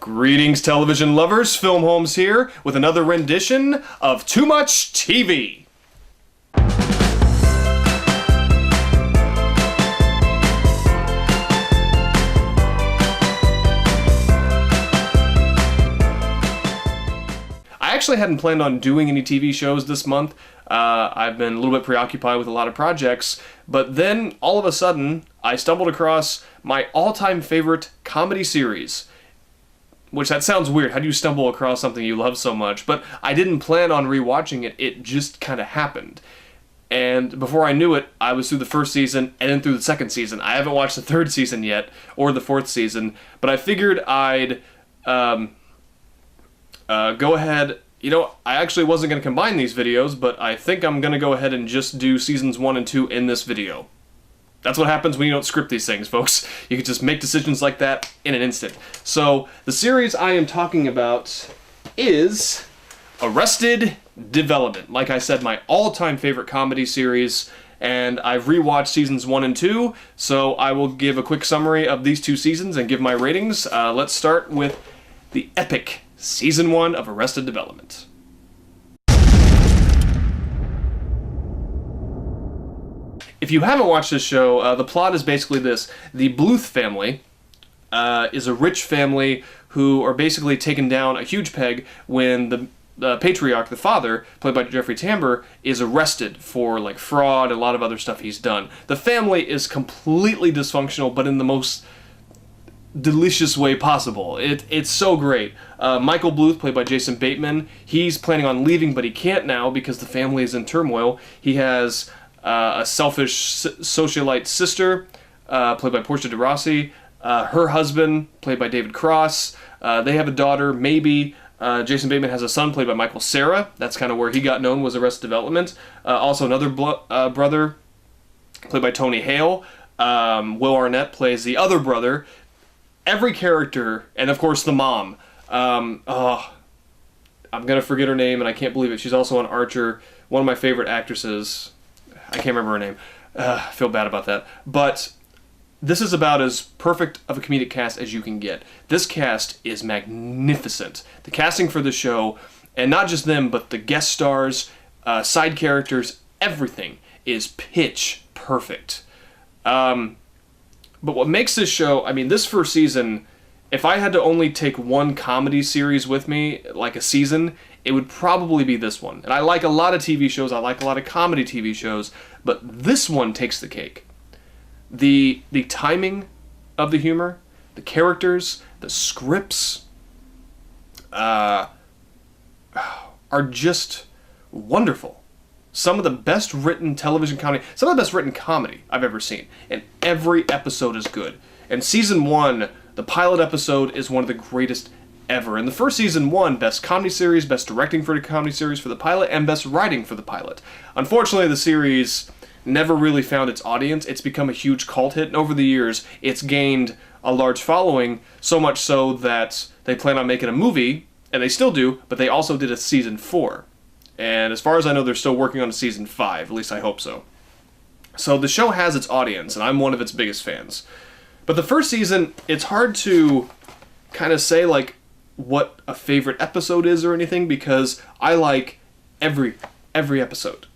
Greetings, television lovers. Filmholmes here with another rendition of Too Much TV. I actually hadn't planned on doing any TV shows this month. I've been a little bit preoccupied with a lot of projects, but then all of a sudden I stumbled across my all-time favorite comedy series. Which, that sounds weird. How do you stumble across something you love so much? But I didn't plan on rewatching it. It just kind of happened. And before I knew it, I was through the first season and then through the second season. I haven't watched the third season yet, or the fourth season, but I figured I'd go ahead. You know, I actually wasn't going to combine these videos, but I think I'm going to go ahead and just do seasons 1 and 2 in this video. That's what happens when you don't script these things, folks. You can just make decisions like that in an instant. So, the series I am talking about is Arrested Development. Like I said, my all-time favorite comedy series, and I've rewatched seasons 1 and 2, so I will give a quick summary of these two seasons and give my ratings. Let's start with the epic Season 1 of Arrested Development. If you haven't watched this show, the plot is basically this. The Bluth family is a rich family who are basically taken down a huge peg when the patriarch, the father, played by Jeffrey Tambor, is arrested for like fraud and a lot of other stuff he's done. The family is completely dysfunctional, but in the most delicious way possible. It's so great. Michael Bluth, played by Jason Bateman, he's planning on leaving, but he can't now because the family is in turmoil. He has a selfish socialite sister, played by Portia de Rossi. Her husband, played by David Cross. They have a daughter, maybe. Jason Bateman has a son, played by Michael Cera. That's kind of where he got known, was Arrested Development. Also another brother, played by Tony Hale. Will Arnett plays the other brother. Every character, and of course the mom. I'm going to forget her name, and I can't believe it. She's also on Archer. One of my favorite actresses. I can't remember her name. I feel bad about that. But this is about as perfect of a comedic cast as you can get. This cast is magnificent. The casting for the show, and not just them, but the guest stars, side characters, everything is pitch perfect. But what makes this show, I mean, this first season, if I had to only take one comedy series with me, like a season, it would probably be this one. And I like a lot of TV shows, I like a lot of comedy TV shows, but this one takes the cake. The timing of the humor, the characters, the scripts, are just wonderful. Some of the best written television comedy, some of the best written comedy I've ever seen. And every episode is good. And season 1, the pilot episode, is one of the greatest ever. And the first season won Best Comedy Series, Best Directing for the Comedy Series for the pilot, and Best Writing for the pilot. Unfortunately, the series never really found its audience. It's become a huge cult hit, and over the years, it's gained a large following, so much so that they plan on making a movie, and they still do, but they also did a season 4. And as far as I know, they're still working on a season 5, at least I hope so. So the show has its audience, and I'm one of its biggest fans. But the first season, it's hard to kind of say, like, what a favorite episode is or anything, because I like every episode.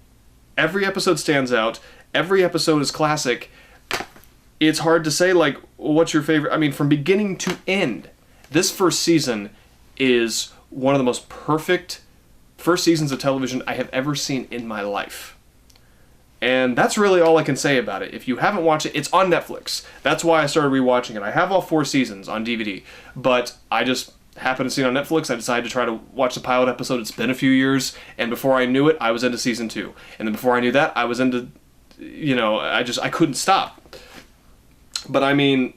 Every episode stands out. Every episode is classic. It's hard to say, like, what's your favorite? I mean, from beginning to end, this first season is one of the most perfect first seasons of television I have ever seen in my life. And that's really all I can say about it. If you haven't watched it, it's on Netflix. That's why I started rewatching it. I have all 4 seasons on DVD, but I just happened to see it on Netflix. I decided to try to watch the pilot episode. It's been a few years, and before I knew it, I was into season 2. And then before I knew that, I was into, you know, I couldn't stop. But I mean,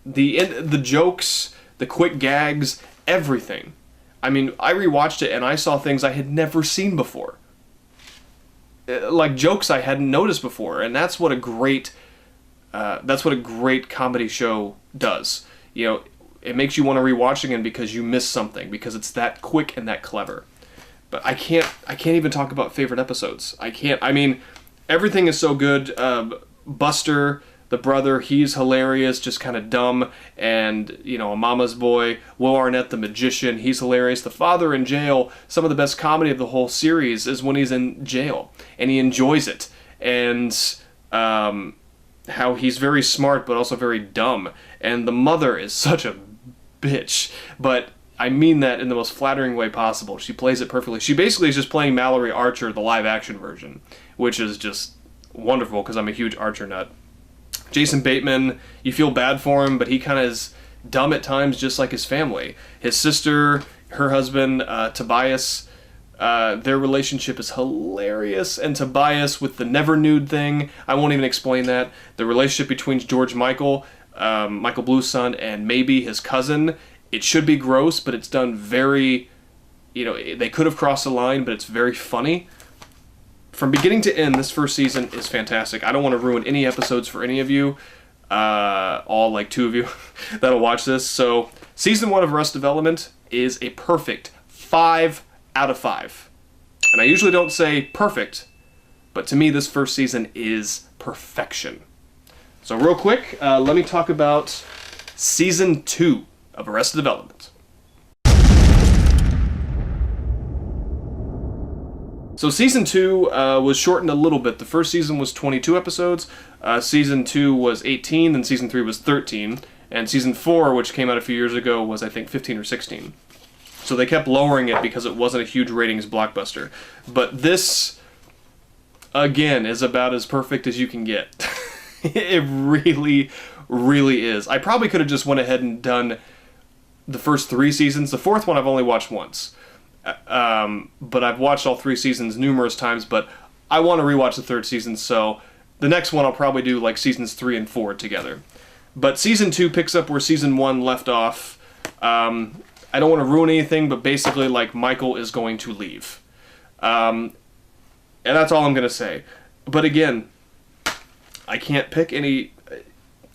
the jokes, the quick gags, everything. I mean, I rewatched it and I saw things I had never seen before. Like jokes I hadn't noticed before, and that's what a great comedy show does. You know, it makes you want to rewatch again because you missed something, because it's that quick and that clever. But I can't even talk about favorite episodes. I mean, everything is so good. Buster, the brother, he's hilarious, just kind of dumb, and, you know, a mama's boy. Will Arnett, the magician, he's hilarious. The father in jail, some of the best comedy of the whole series is when he's in jail, and he enjoys it. And how he's very smart, but also very dumb. And the mother is such a bitch, but I mean that in the most flattering way possible. She plays it perfectly. She basically is just playing Mallory Archer, the live-action version, which is just wonderful because I'm a huge Archer nut. Jason Bateman, you feel bad for him, but he kind of is dumb at times, just like his family. His sister, her husband, Tobias, their relationship is hilarious, and Tobias with the never nude thing, I won't even explain that. The relationship between George Michael, Michael Blue's son, and maybe his cousin, it should be gross, but it's done very, you know, they could have crossed the line, but it's very funny. From beginning to end, this first season is fantastic. I don't want to ruin any episodes for any of you, all like 2 of you that'll watch this. So, season 1 of Arrested Development is a perfect 5 out of 5. And I usually don't say perfect, but to me this first season is perfection. So real quick, let me talk about season 2 of Arrested Development. So season 2 was shortened a little bit. The first season was 22 episodes, season 2 was 18, then season 3 was 13, and season 4, which came out a few years ago, was I think 15 or 16. So they kept lowering it because it wasn't a huge ratings blockbuster. But this, again, is about as perfect as you can get. It really, really is. I probably could have just went ahead and done the first 3 seasons. The 4th one I've only watched once. But I've watched all 3 seasons numerous times, but I want to rewatch the 3rd season, so the next one I'll probably do like seasons 3 and 4 together. But season 2 picks up where season 1 left off. I don't want to ruin anything, but basically, like, Michael is going to leave. And that's all I'm going to say. But again, I can't pick any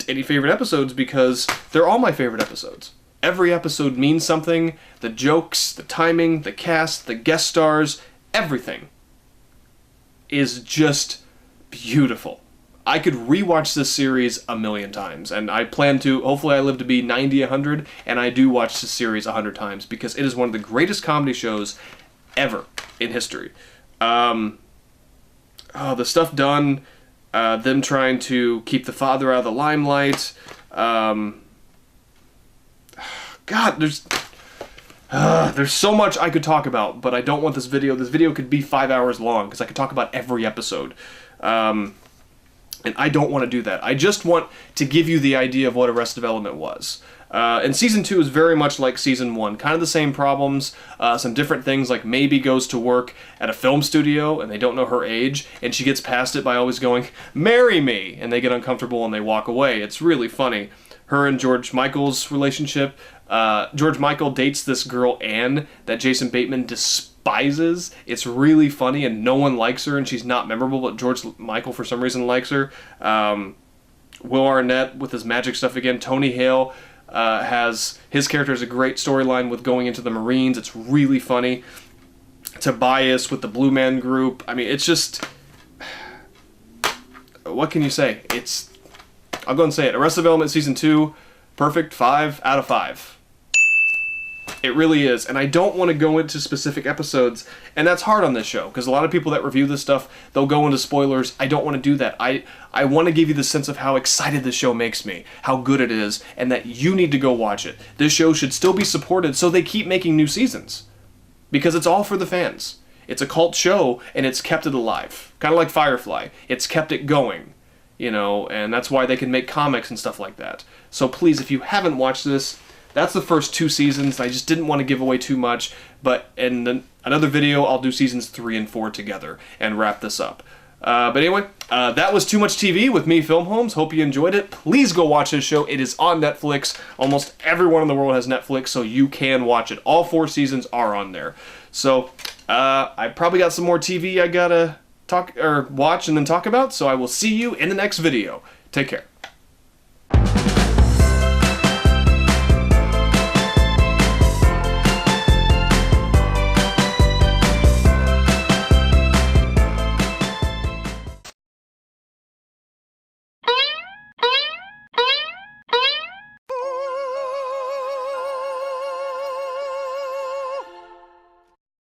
favorite episodes because they're all my favorite episodes. Every episode means something. The jokes, the timing, the cast, the guest stars, everything is just beautiful. I could rewatch this series a million times, and I plan to. Hopefully I live to be 90, 100, and I do watch this series 100 times because it is one of the greatest comedy shows ever in history. The stuff done, them trying to keep the father out of the limelight, God, there's so much I could talk about, but I don't want this video. This video could be 5 hours long because I could talk about every episode. And I don't want to do that. I just want to give you the idea of what Arrested Development was. And Season 2 is very much like Season 1. Kind of the same problems, some different things, like Maybe goes to work at a film studio and they don't know her age, and she gets past it by always going, "Marry me!" And they get uncomfortable and they walk away. It's really funny. Her and George Michael's relationship. George Michael dates this girl, Anne, that Jason Bateman despises. It's really funny, and no one likes her, and she's not memorable, but George Michael, for some reason, likes her. Will Arnett with his magic stuff again. Tony Hale has... His character has a great storyline with going into the Marines. It's really funny. Tobias with the Blue Man Group. I mean, it's just... What can you say? It's... I'll go and say it. Arrested Development Season 2, perfect 5 out of 5. It really is, and I don't want to go into specific episodes, and that's hard on this show, because a lot of people that review this stuff, they'll go into spoilers. I don't want to do that. I want to give you the sense of how excited this show makes me, how good it is, and that you need to go watch it. This show should still be supported so they keep making new seasons, because it's all for the fans. It's a cult show, and it's kept it alive. Kind of like Firefly. It's kept it going, you know, and that's why they can make comics and stuff like that. So please, if you haven't watched this, that's the first 2 seasons. I just didn't want to give away too much, but in another video, I'll do seasons 3 and 4 together and wrap this up. But anyway, that was Too Much TV with me, Filmholmes. Hope you enjoyed it. Please go watch this show. It is on Netflix. Almost everyone in the world has Netflix, so you can watch it. All 4 seasons are on there. So, I probably got some more TV I gotta watch and then talk about, so I will see you in the next video. Take care.